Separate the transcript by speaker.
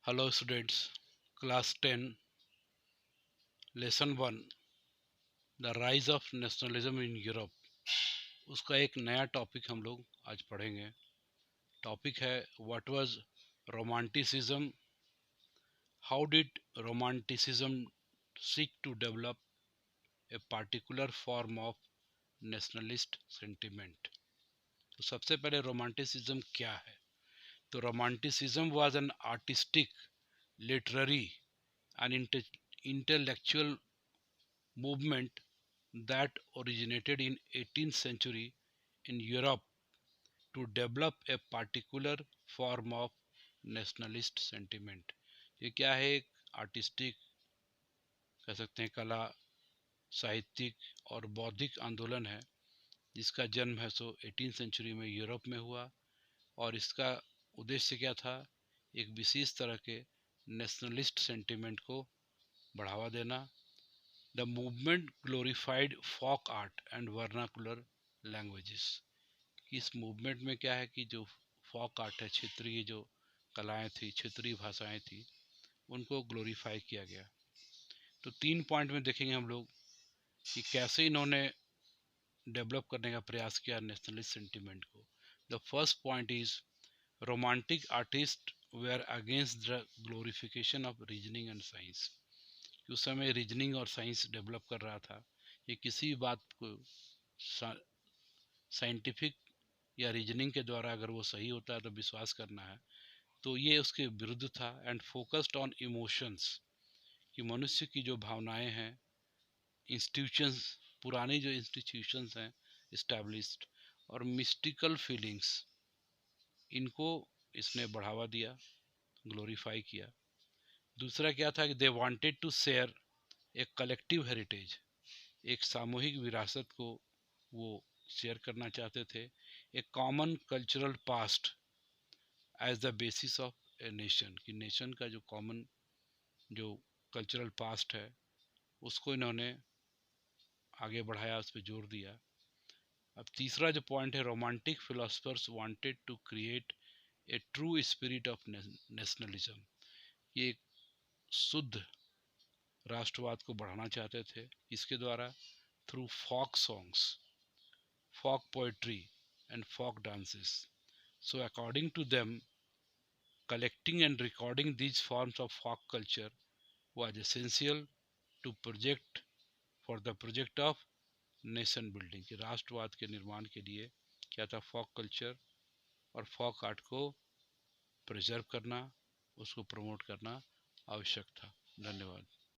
Speaker 1: Hello students, class 10 lesson 1 the rise of nationalism in Europe. उसका एक नया topic हम लोग आज पढ़ेंगे। टॉपिक है what was romanticism, how did romanticism seek to develop a particular form of nationalist sentiment. तो सबसे पहले रोमांटिसिज्म क्या है? तो romanticism was an artistic, literary and intellectual movement that originated in 18th century in Europe to develop a particular form of nationalist sentiment। ये क्या है? एक आर्टिस्टिक, कह सकते हैं कला, साहित्यिक और बौद्धिक आंदोलन है जिसका जन्म है 18th सेंचुरी में यूरोप में हुआ। और इसका उद्देश्य क्या था? एक विशेष तरह के नेशनलिस्ट सेंटिमेंट को बढ़ावा देना। The movement glorified folk art and vernacular languages। इस मूवमेंट में क्या है कि जो फोक आर्ट है, क्षेत्रीय जो कलाएं थी, क्षेत्रीय भाषाएं थी, उनको ग्लोरीफाई किया गया। तो 3 पॉइंट में देखेंगे हम लोग कि कैसे इन्होंने डेवलप करने का प्रयास किया नेशनलिस्ट सेंटिमेंट को। The first point is romantic artist were against the glorification of reasoning and science. उस समय रीजनिंग और साइंस डेवलप कर रहा था। ये किसी बात को साइंटिफिक या रीजनिंग के द्वारा अगर वो सही होता है तो विश्वास करना है, तो ये उसके विरुद्ध था। एंड फोकस्ड ऑन इमोशंस, कि मनुष्य की जो भावनाएं हैं, इंस्टीट्यूशंस, पुराने जो इंस्टीट्यूशंस हैं इस्टेब्लिश्ड, और मिस्टिकल फीलिंग्स, इनको इसने बढ़ावा दिया, ग्लोरीफाई किया। दूसरा क्या था कि दे वांटेड टू शेयर एक कलेक्टिव हेरिटेज, एक सामूहिक विरासत को वो शेयर करना चाहते थे। एक common cultural past as the basis of a nation, कि नेशन का जो कॉमन जो कल्चरल पास्ट है उसको इन्होंने आगे बढ़ाया, उस पर जोर दिया। अब तीसरा जो पॉइंट है, romantic philosophers wanted to create a true spirit of nationalism. ये एक शुद्ध राष्ट्रवाद को बढ़ाना चाहते थे। इसके द्वारा through folk songs, folk poetry and folk dances। So according to them, collecting and recording these forms of folk culture was essential to project for the project of nation building। कि राष्ट्रवाद के निर्माण के लिए क्या था? folk culture और folk art को प्रिजर्व करना, उसको प्रमोट करना आवश्यक था। धन्यवाद।